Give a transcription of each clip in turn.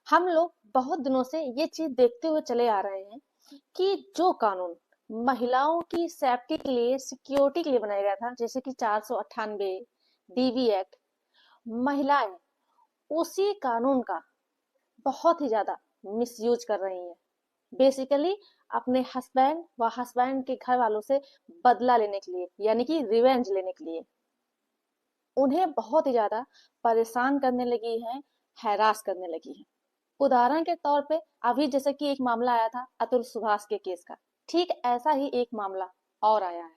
हम लोग बहुत दिनों से ये चीज देखते हुए चले आ रहे हैं कि जो कानून महिलाओं की सेफ्टी के लिए सिक्योरिटी के लिए बनाया गया था, जैसे कि 498 डीवी एक्ट, महिलाएं उसी कानून का बहुत ही ज्यादा मिसयूज कर रही हैं। बेसिकली अपने हस्बैंड व हस्बैंड के घर वालों से बदला लेने के लिए, यानी कि रिवेंज लेने के लिए उन्हें बहुत ही ज्यादा परेशान करने लगी है, हैरास करने लगी है। उदाहरण के तौर पे अभी जैसे कि एक मामला आया था अतुल सुभाष के केस का, ठीक ऐसा ही एक मामला और आया है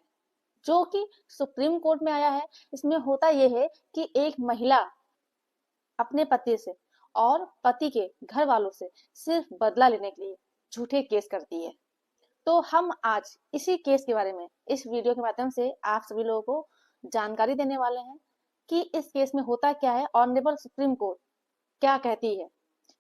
जो कि सुप्रीम कोर्ट में आया है। इसमें होता यह है कि एक महिला अपने पति से और पति के घर वालों से सिर्फ बदला लेने के लिए झूठे केस करती है। तो हम आज इसी केस के बारे में इस वीडियो के माध्यम से आप सभी लोगों को जानकारी देने वाले हैं कि इस केस में होता क्या है, ऑनरेबल सुप्रीम कोर्ट क्या कहती है।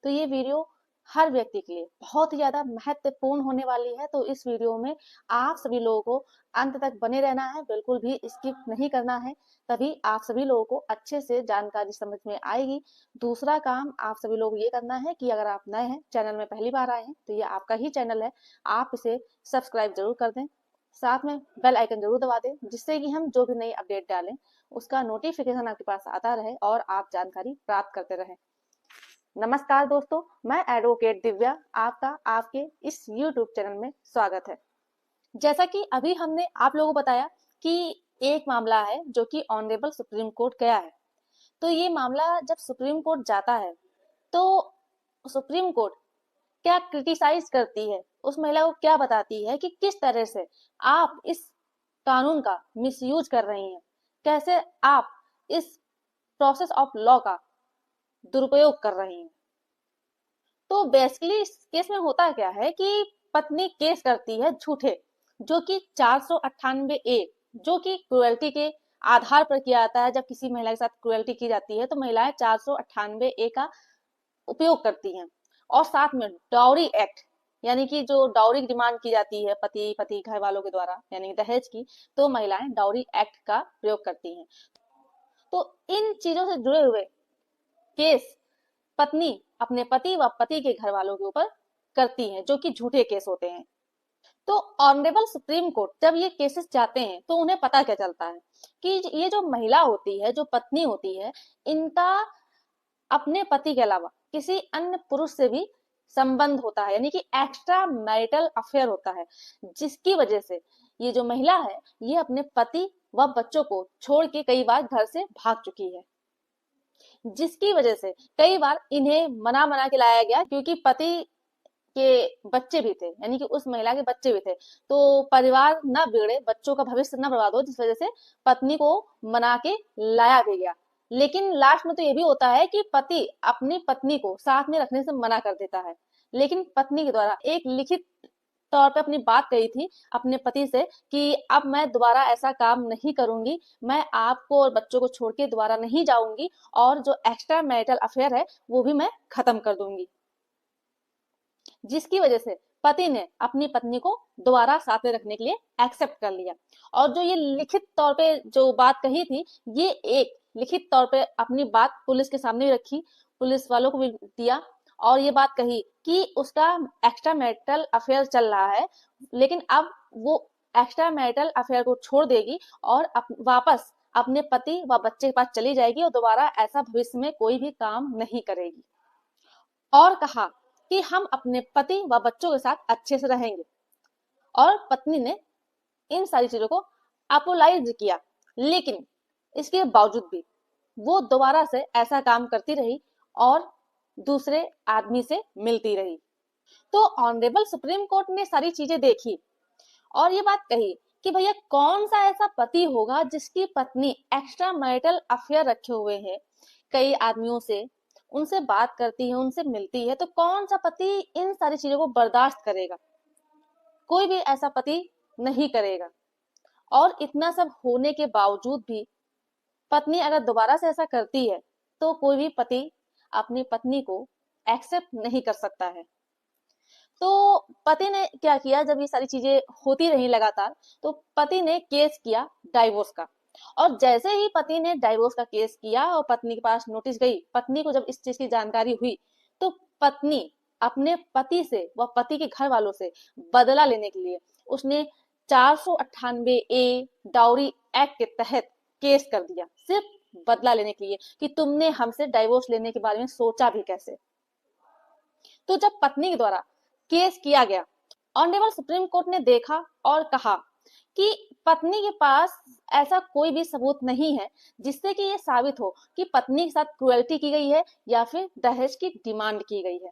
तो ये वीडियो हर व्यक्ति के लिए बहुत ही ज्यादा महत्वपूर्ण होने वाली है, तो इस वीडियो में आप सभी लोगों को अंत तक बने रहना है, बिल्कुल भी स्किप नहीं करना है, तभी आप सभी लोगों को अच्छे से जानकारी समझ में आएगी। दूसरा काम आप सभी लोग ये करना है कि अगर आप नए हैं, चैनल में पहली बार आए हैं, तो ये आपका ही चैनल है, आप इसे सब्सक्राइब जरूर कर दें, साथ में बेल आइकन जरूर दबा दें, जिससे कि हम जो भी नई अपडेट डालें उसका नोटिफिकेशन आपके पास आता रहे और आप जानकारी प्राप्त करते रहें। नमस्कार दोस्तों, मैं एडवोकेट दिव्या, आपका आपके इस YouTube चैनल में स्वागत है। जैसा कि अभी हमने आप लोगों को बताया कि एक मामला है जो कि ऑनरेबल सुप्रीम कोर्ट गया है। तो ये मामला जब सुप्रीम कोर्ट जाता है तो सुप्रीम कोर्ट क्या क्रिटिसाइज करती है, उस महिला को क्या बताती है कि किस तरह से आप इस कानून का मिसयूज कर रही हैं, कैसे आप इस प्रोसेस ऑफ लॉ का दुरुपयोग कर रही हैं। तो बेसिकली इस केस में होता क्या है कि पत्नी केस करती है झूठे, जो कि 498 ए, जो कि क्रुएल्टी के आधार पर किया जाता है। जब किसी महिला के साथ क्रुएल्टी की जाती है तो महिलाएं 498 ए का उपयोग करती हैं। और साथ में डाउरी एक्ट, यानी कि जो डाउरी की डिमांड की जाती है पति घर वालों के द्वारा, यानी दहेज की, तो महिलाएं डाउरी एक्ट का प्रयोग करती हैं। तो इन चीजों से जुड़े हुए केस पत्नी अपने पति व पति के घर वालों के ऊपर करती हैं, जो कि झूठे केस होते हैं। तो ऑनरेबल सुप्रीम कोर्ट जब ये केसेस जाते हैं तो उन्हें पता क्या चलता है कि ये जो महिला होती है, जो पत्नी होती है, इनका अपने पति के अलावा किसी अन्य पुरुष से भी संबंध होता है, यानी कि एक्स्ट्रा मैरिटल अफेयर होता है, जिसकी वजह से ये जो महिला है ये अपने पति व बच्चों को छोड़ के कई बार घर से भाग चुकी है, जिसकी वजह से कई बार इन्हें मना मना के लाया गया, क्योंकि पति के बच्चे भी थे, यानी कि उस महिला के बच्चे भी थे। तो परिवार ना बिगड़े, बच्चों का भविष्य ना बर्बाद हो, जिस वजह से पत्नी को मना के लाया भी गया। लेकिन लास्ट में तो ये भी होता है कि पति अपनी पत्नी को साथ में रखने से मना कर देता है, लेकिन पत्नी के द्वारा एक लिखित तौर पे अपनी बात कही थी अपने पति से कि अब मैं दोबारा ऐसा काम नहीं करूंगी, मैं आपको और बच्चों को छोड़ के दोबारा नहीं जाऊंगी, और जो एक्स्ट्रा मैरिटल अफेयर है वो भी मैं खत्म कर दूंगी। जिसकी वजह से पति ने अपनी पत्नी को दोबारा साथ में रखने के लिए एक्सेप्ट कर लिया। और जो ये लिखित तौर पे जो बात कही थी, ये एक लिखित तौर पे अपनी बात पुलिस के सामने भी रखी, पुलिस वालों को भी दिया, और ये बात कही कि उसका एक्स्ट्रा मैरिटल अफेयर चल रहा है, लेकिन अब वो एक्स्ट्रा मैरिटल अफेयर को छोड़ देगी और वापस अपने पति व बच्चे के पास चली जाएगी और दोबारा ऐसा भविष्य में कोई भी काम नहीं करेगी। और कहा कि हम अपने पति व बच्चों के साथ अच्छे से रहेंगे। और पत्नी ने इन सारी चीजों को अपोलाइज किया, लेकिन इसके बावजूद भी वो दोबारा से ऐसा काम करती रही और दूसरे आदमी से मिलती रही। तो ऑनरेबल सुप्रीम कोर्ट ने सारी चीजें देखी और ये बात कही कि भैया कौन सा ऐसा पति होगा जिसकी पत्नी एक्स्ट्रा मैरिटल अफेयर रखे हुए है कई आदमियों से, उनसे बात करती है, उनसे मिलती है, तो कौन सा पति इन सारी चीजों को बर्दाश्त करेगा? कोई भी ऐसा पति नहीं करेगा। और इतना सब होने के बावजूद भी पत्नी अगर दोबारा से ऐसा करती है तो कोई भी पति अपनी पत्नी को एक्सेप्ट नहीं कर सकता है। तो पति ने क्या किया, जब ये सारी चीजें होती रही लगातार, तो पति ने केस किया डाइवोर्स का। और जैसे ही पति ने डाइवोर्स का केस किया और पत्नी के पास नोटिस गई, पत्नी को जब इस चीज की जानकारी हुई, तो पत्नी अपने पति से व पति के घर वालों से बदला लेने के लिए उसने 498 ए डाउरी एक्ट के तहत केस कर दिया, सिर्फ बदला लेने के लिए कि तुमने हमसे डाइवोर्स लेने के बारे में सोचा भी कैसे। तो जब पत्नी के द्वारा केस किया गया, ऑनरेबल सुप्रीम कोर्ट ने देखा और कहा कि पत्नी के पास ऐसा कोई भी सबूत नहीं है जिससे कि ये साबित हो कि पत्नी के साथ क्रुएल्टी की गई है या फिर दहेज की डिमांड की गई है।